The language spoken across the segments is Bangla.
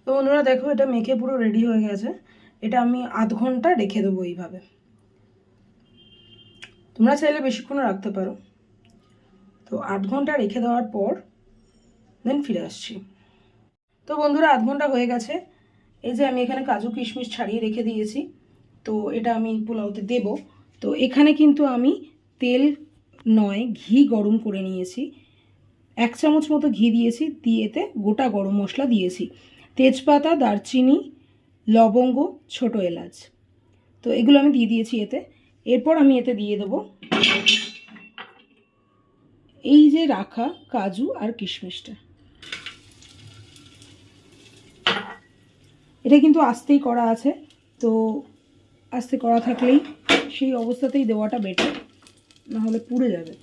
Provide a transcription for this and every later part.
তো বন্ধুরা দেখো, এটা মেখে পুরো রেডি হয়ে গেছে। এটা আমি আধ ঘন্টা রেখে দেবো এইভাবে। তোমরা চাইলে বেশিক্ষণ রাখতে পারো। তো আধ ঘন্টা রেখে দেওয়ার পর দেন ফিরে আসছি। তো বন্ধুরা আধ ঘন্টা হয়ে গেছে। এই যে আমি এখানে কাজু কিশমিশ ছাড়িয়ে রেখে দিয়েছি। তো এটা আমি পোলাওতে দেব। তো এখানে কিন্তু আমি তেল নয়, ঘি গরম করে নিয়েছি। 1 চামচ মতো ঘি দিয়েছি, দিয়ে এতে গোটা গরম মশলা দিয়েছি, তেজপাতা, দারচিনি, লবঙ্গ, ছোট এলাচ। তো এগুলো আমি দিয়ে দিয়েছি এতে। এরপর আমি এতে দিয়ে দেবো এই যে রাখা কাজু আর কিশমিশটা। এটা কিন্তু আস্তেই করা আছে, তো আস্তে করা থাকলেই সেই অবস্থাতেই দেওয়াটা বেটার, নাহলে পুড়ে যাবে।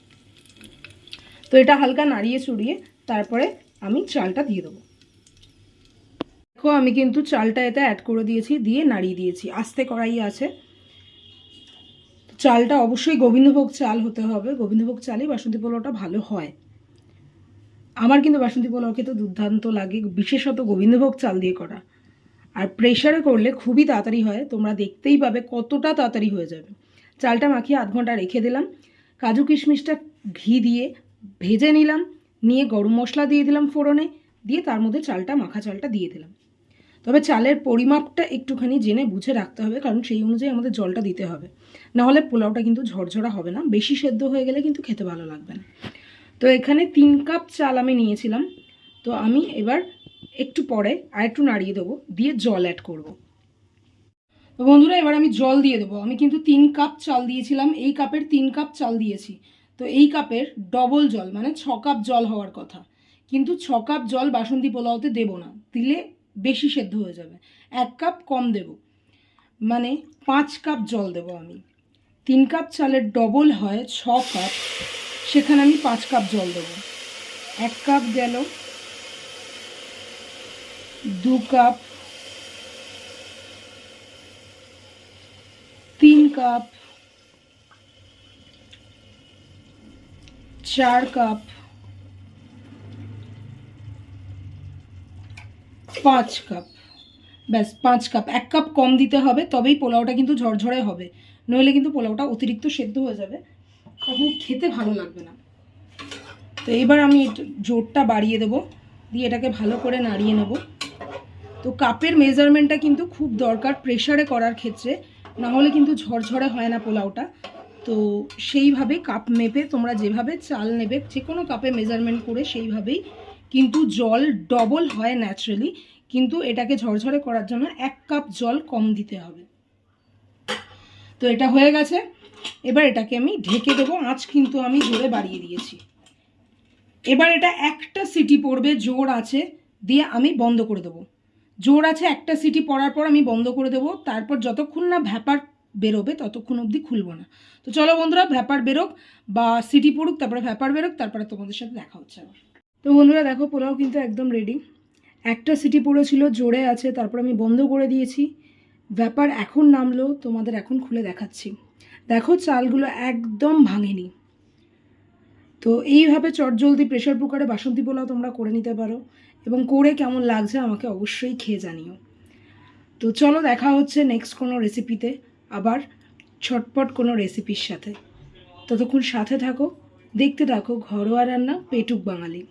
তো এটা হালকা নাড়িয়ে চড়িয়ে তারপরে আমি চালটা দিয়ে দেবো। দেখো আমি কিন্তু চালটা এতে অ্যাড করে দিয়েছি, দিয়ে নাড়িয়ে দিয়েছি। আস্তে কড়াই আছে। চালটা অবশ্যই গোবিন্দভোগ চাল হতে হবে। গোবিন্দভোগ চালেই বাসন্তী পোলাওটা ভালো হয়। আমার কিন্তু বাসন্তী পোলাও খেতে দুর্দান্ত লাগে, বিশেষত গোবিন্দভোগ চাল দিয়ে করা। আর প্রেশারে করলে খুবই তাড়াতাড়ি হয়, তোমরা দেখতেই পাবে কতটা তাড়াতাড়ি হয়ে যাবে। চালটা মাখিয়ে আধ ঘন্টা রেখে দিলাম। কাজু কিশমিশটা ঘি দিয়ে ভেজে নিলাম, নিয়ে গরম মশলা দিয়ে দিলাম ফোড়নে, দিয়ে তার মধ্যে চালটা, মাখা চালটা দিয়ে দিলাম। তবে চালের পরিমাপটা একটুখানি জেনে বুঝে রাখতে হবে, কারণ সেই অনুযায়ী আমাদের জলটা দিতে হবে, নাহলে পোলাওটা কিন্তু ঝরঝরা হবে না। বেশি সেদ্ধ হয়ে গেলে কিন্তু খেতে ভালো লাগবে না। তো এখানে 3 কাপ চাল আমি নিয়েছিলাম। তো আমি এবার একটু পরে আর একটু নাড়িয়ে দেবো, দিয়ে জল অ্যাড করব। তো বন্ধুরা এবার আমি জল দিয়ে দেবো। আমি কিন্তু 3 কাপ চাল দিয়েছিলাম, এই কাপের 3 কাপ চাল দিয়েছি। তো এই কাপের ডবল জল, মানে 6 কাপ জল হওয়ার কথা। কিন্তু 6 কাপ জল বাসন্তী পোলাওতে দেবো না, দিলে বেশি সেদ্ধ হয়ে যাবে। 1 কাপ কম দেব, মানে 5 কাপ জল দেবো আমি। 3 কাপ চালের ডবল হয় 6 কাপ, সেখানে আমি 5 কাপ জল দেবো। 1 কাপ গেল, 2 কাপ, 3 কাপ, 4 কাপ, 5 কাপ। ব্যাস 5 কাপ। 1 কাপ কম দিতে হবে, তবেই পোলাওটা কিন্তু ঝরঝরে হবে, নইলে কিন্তু পোলাওটা অতিরিক্ত সেদ্ধ হয়ে যাবে, তখন খেতে ভালো লাগবে না। তো এবার আমি জোরটা বাড়িয়ে দেবো, দিয়ে এটাকে ভালো করে নাড়িয়ে নেব। তো কাপের মেজারমেন্টটা কিন্তু খুব দরকার প্রেশারে করার ক্ষেত্রে, না হলে কিন্তু ঝরঝরে হয় না পোলাওটা। তো সেইভাবে কাপ মেপে তোমরা যেভাবে চাল নেবে, যে কোনো কাপে মেজারমেন্ট করে সেইভাবেই কিন্তু জল ডবল হয় ন্যাচারালি, কিন্তু এটাকে ঝরঝরে করার জন্য 1 কাপ জল কম দিতে হবে। তো এটা হয়ে গেছে। এবার এটাকে আমি ঢেকে দেবো, আঁচ কিন্তু আমি জোরে বাড়িয়ে দিয়েছি। এবার এটা একটা সিটি পড়বে, জোর আছে, দিয়ে আমি বন্ধ করে দেবো। জোর আছে একটা সিটি পড়ার পর আমি বন্ধ করে দেবো। তারপর যতক্ষণ না ভ্যাপার বেরোবে ততক্ষণ অবধি খুলবো না। তো চলো বন্ধুরা, ভ্যাপার বেরোক বা সিটি পড়ুক, তারপরে ভ্যাপার বেরোক, তারপরে তোমাদের সাথে দেখা হচ্ছে আবার। তো বন্ধুরা দেখো, পোলাও কিন্তু একদম রেডি। একটা সিটি পড়েছিল, জোরে আছে, তারপর আমি বন্ধ করে দিয়েছি। ভ্যাপার এখন নামলো, তোমাদের এখন খুলে দেখাচ্ছি। দেখো চালগুলো একদম ভাঙেনি। তো এইভাবে চটজলদি প্রেশার কুকারে বাসন্তী পোলাও তোমরা করে নিতে পারো, এবং করে কেমন লাগছে আমাকে অবশ্যই খেয়ে জানিও। তো চলো দেখা হচ্ছে নেক্সট কোনো রেসিপিতে, আবার ছটপট কোনো রেসিপির সাথে। ততক্ষণ সাথে থাকো, দেখতে থাকো ঘরোয়া রান্না পেটুক বাঙালি।